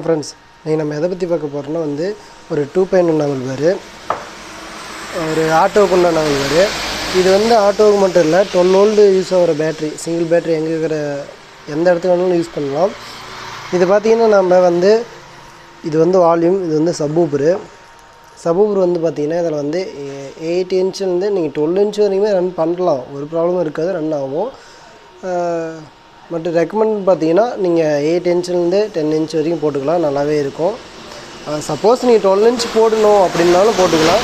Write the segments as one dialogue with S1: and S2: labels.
S1: Friends, நீங்கள் நம்ம எதை பற்றி பார்க்க போகிறோன்னா ஒரு 2.1 ஆம்பியர் ஒரு ஆட்டோவுக்கு உண்டான ஆம்பியர். இது ஆட்டோவுக்கு மட்டும் இல்லை, 12 வோல்ட் யூஸ் ஆகிற பேட்ரி, சிங்கிள் பேட்ரி எங்கே இருக்கிற எந்த இடத்துக்கு வேணாலும் யூஸ் பண்ணலாம். இது பார்த்திங்கன்னா நம்ம இது வால்யூம், இது சப்வூஃபர் பார்த்திங்கன்னா இதில் 8 இன்ச்லேருந்து நீங்கள் 12 இன்ச் வரைக்குமே ரன் பண்ணலாம், ஒரு ப்ராப்ளமும் இருக்காது, ரன் ஆகும். பட் ரெக்கமெண்ட் பார்த்தீங்கன்னா நீங்கள் 8 இன்ச்லேருந்து 10 இன்ச் வரைக்கும் போட்டுக்கலாம், நல்லாவே இருக்கும். சப்போஸ் நீங்கள் 12 இன்ச் போடணும் அப்படின்னாலும் போட்டுக்கலாம்,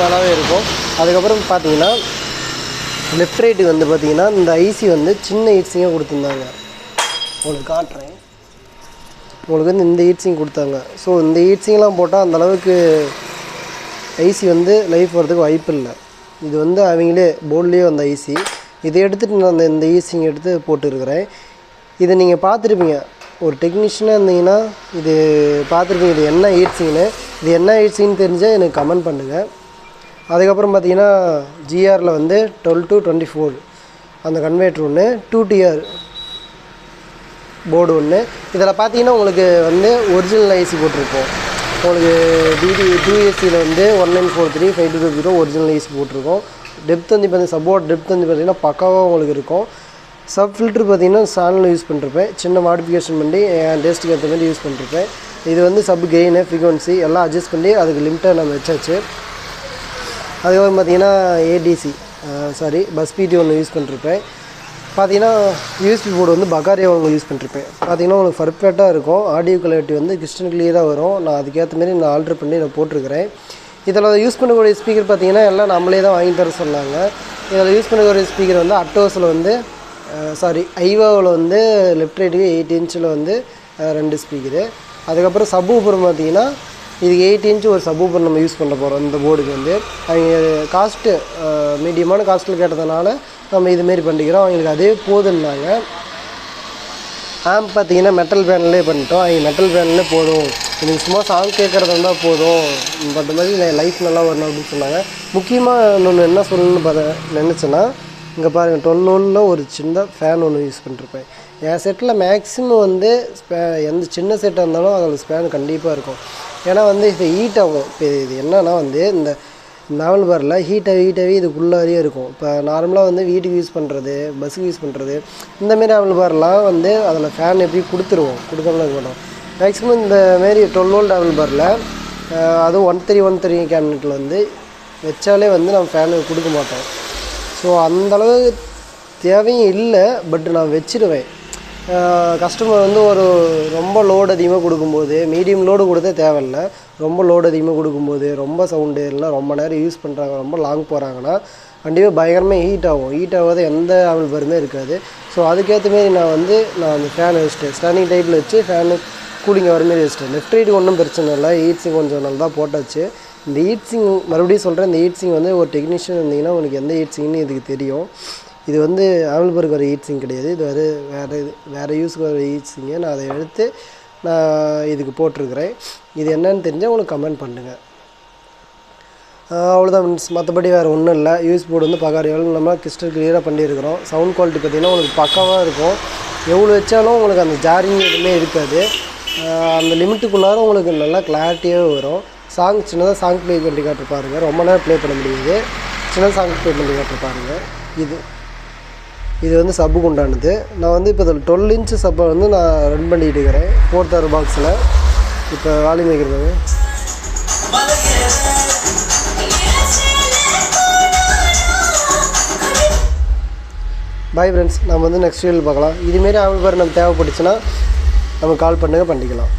S1: நல்லாவே இருக்கும். அதுக்கப்புறம் பார்த்தீங்கன்னா லெஃப்ட் ரைட்டுக்கு பார்த்தீங்கன்னா இந்த ஐசி சின்ன ஹீட்ஸிங்காக கொடுத்துருந்தாங்க. உங்களுக்கு காட்டுறேன். உங்களுக்கு இந்த ஹீட்ஸிங் கொடுத்தாங்க. ஸோ இந்த ஹீட்ஸிங்லாம் போட்டால் அந்தளவுக்கு ஐசி லைஃப் வரதுக்கு வாய்ப்பு இல்லை. இது அவங்களே போர்ட்லேயே வந்த ஐசி. இதை எடுத்துகிட்டு நான் இந்த ஈஸிங் எடுத்து போட்டுருக்கிறேன். இதை நீங்கள் பார்த்துருப்பீங்க, ஒரு டெக்னீஷியனாக இருந்தீங்கன்னா இது பார்த்துருப்பீங்க. இது என்ன ஹீட்ஸிங்னு, இது என்ன ஹீட்ஸிங்னு தெரிஞ்சால் எனக்கு கமெண்ட் பண்ணுங்கள். அதுக்கப்புறம் பார்த்தீங்கன்னா ஜிஆரில் 12 to 24 அந்த கன்வேர்ட்ரு ஒன்று, 2TR போர்டு ஒன்று. இதில் பார்த்தீங்கன்னா உங்களுக்கு ஒரிஜினல் ஐசி போட்டிருக்கோம். உங்களுக்கு டிடி 2AC 1943 5220 ஒரிஜினல் ஐசி போட்டிருக்கோம். டெப்த் பார்த்தீங்கன்னா சப்போர்ட் டெப்த் பார்த்தீங்கன்னா பக்காவாக உங்களுக்கு இருக்கும். சப் ஃபில்ட்ரு பார்த்தீங்கன்னா சேனலில் யூஸ் பண்ணிருப்பேன், சின்ன மாடிஃபிகேஷன் பண்ணி என் டேஸ்ட்டுக்கு ஏற்ற மாதிரி யூஸ் பண்ணிருப்பேன். இது சப் கெயின் ஃப்ரீக்வன்சி எல்லாம் அட்ஜஸ்ட் பண்ணி அதுக்கு லிமிட்டாக நம்ம வச்சாச்சு. அதுக்கப்புறம் பார்த்தீங்கன்னா ஏடிசி பஸ் பிடி ஒன்று யூஸ் பண்ணிருப்பேன். பார்த்தீங்கன்னா யூஎஸ்பி போர்டு பகாரியா ஒன்று யூஸ் பண்ணிருப்பேன். பார்த்தீங்கன்னா உங்களுக்கு பர்ஃபெக்டாக இருக்கும். ஆடியோ குவாலிட்டி கிறிஸ்டன் கிளியராக வரும். நான் அதுக்கேற்ற மாதிரி நான் ஆல்ட்ரு பண்ணி நான் போட்டிருக்கிறேன். இதில் யூஸ் பண்ணக்கூடிய ஸ்பீக்கர் பார்த்தீங்கன்னா எல்லாம் நம்மளே தான் வாங்கி தர சொன்னாங்க. இதில் யூஸ் பண்ணக்கூடிய ஸ்பீக்கர் அட்டோஸில் ஐவாவில் லெஃப்ட் ரைட்டுக்கு 8 இன்ச்சில் 2 ஸ்பீக்கரு. அதுக்கப்புறம் சப்வூஃபர் பார்த்தீங்கன்னா இதுக்கு 8 இன்ச்சு ஒரு சப்வூஃபர் நம்ம யூஸ் பண்ண போகிறோம். இந்த போர்டுக்கு அவங்க காஸ்ட்டு மீடியமான காஸ்ட்டில் கேட்டதுனால நம்ம இதுமாரி பண்ணிக்கிறோம். அவங்களுக்கு அதே போதுன்னாங்க. ஆம்ப் பார்த்தீங்கன்னா மெட்டல் பேனல்லே பண்ணிட்டோம். அவங்க மெட்டல் பேனல்லே போதும், எனக்கு சும்மா சாங் கேட்குறதா இருந்தால் போதும், பட் மாதிரி லைஃப் நல்லா வரணும் அப்படின்னு சொன்னாங்க. முக்கியமாக இன்னொன்று என்ன சொல்லணும்னு நினச்சேன்னா, இங்கே பாருங்கள் 12 வோல்ட்டில் ஒரு சின்ன ஃபேன் ஒன்று யூஸ் பண்ணிருப்பேன். என் செட்டில் மேக்ஸிமம் எந்த சின்ன செட்டாக இருந்தாலும் அதில் ஸ்பேன் கண்டிப்பாக இருக்கும். ஏன்னா இது ஹீட் ஆகும். இப்போ இது என்னன்னா இந்த நாவல் பாரில் ஹீட்டாகவே இதுக்குள்ளாரியே இருக்கும். இப்போ நார்மலாக வீட்டுக்கு யூஸ் பண்ணுறது, பஸ்ஸுக்கு யூஸ் பண்ணுறது, இந்தமாரி நாவல் பார்லாம் அதில் ஃபேன் எப்படி கொடுக்காமலாம் இருக்க மாட்டோம். மேக்ஸிமம் இந்தமாரி 12 வோல்ட் ஆவல் பாரில் அதுவும் 1313 கேபினெட்டில் வச்சாலே நம்ம ஃபேனு கொடுக்க மாட்டோம். ஸோ அந்தளவு தேவையும் இல்லை, பட் நான் வச்சிடுவேன். கஸ்டமர் ஒரு ரொம்ப லோடு அதிகமாக கொடுக்கும்போது, மீடியம் லோடு கொடுத்தே தேவையில்லை, ரொம்ப லோடு அதிகமாக கொடுக்கும்போது, ரொம்ப சவுண்டு இல்லை, ரொம்ப நேரம் யூஸ் பண்ணுறாங்க, ரொம்ப லாங் போகிறாங்கன்னா கண்டிப்பாக பயங்கரமாக ஹீட் ஆகும். ஹீட் ஆகாத எந்த ஆவல் பாருமே இருக்காது. ஸோ அதுக்கேற்ற மாரி நான் அந்த ஃபேனை வச்சுட்டேன், ஸ்டாண்டிங் டைப்பில் வச்சு ஃபேனு கூலிங் வர மாரி வச்சுட்டேன். லெஃப்ட் ரைட்டுக்கு ஒன்றும் பிரச்சனை இல்லை, ஹீட்ஸிங் கொஞ்சம் நல்லா போட்டாச்சு. இந்த ஹீட்ஸிங் மறுபடியும் சொல்கிறேன், இந்த ஹீட்ஸிங் ஒரு டெக்னீஷியன் இருந்தீங்கன்னா உங்களுக்கு எந்த ஹீட்ஸிங்னு இதுக்கு தெரியும். இது ஆம்பியருக்கு வர ஹீட்ஸிங் கிடையாது, இது வேறு யூஸுக்கு வர ஹீட்ஸிங்கு. நான் அதை எடுத்து நான் இதுக்கு போட்டிருக்கிறேன். இது என்னன்னு தெரிஞ்சால் உங்களுக்கு கமெண்ட் பண்ணுங்கள். அவ்வளோதான் மீன்ஸ், மற்றபடி வேறு ஒன்றும் இல்லை. யூஎஸ் போர்டு பகாரியாலும் நம்ம கிறிஸ்டல் கிளியராக பண்ணியிருக்கிறோம். சவுண்ட் குவாலிட்டி பார்த்திங்கன்னா உங்களுக்கு பக்காவாக இருக்கும். எவ்வளோ வச்சாலும் உங்களுக்கு அந்த ஜாரிங் எதுவுமே இருக்காது. அந்த லிமிட்டுக்குள்ளார உங்களுக்கு நல்லா கிளாரிட்டியாகவே வரும். சின்னதாக சாங் ப்ளே பண்ணி காட்டு பாருங்கள், ரொம்ப நேரம் ப்ளே பண்ண முடியாது, சின்னதாக சாங் ப்ளே பண்ணி காட்டு பாருங்கள். இது சப்புக்கு உண்டானது. நான் இப்போ இதில் 12 இன்ச்சு சப்பை நான் ரன் பண்ணிகிட்டு இருக்கிறேன் 4/3 பாக்ஸில். இப்போ வால்யூம் வைக்கிறது. பாய் ஃப்ரெண்ட்ஸ், நம்ம நெக்ஸ்ட் வீடியோவில் பார்க்கலாம். இதுமாரி ஆம்பியர் நம்ம தேவைப்பட்டுச்சுன்னா நம்ம கால் பண்ணுங்கள், பண்ணிக்கலாம்.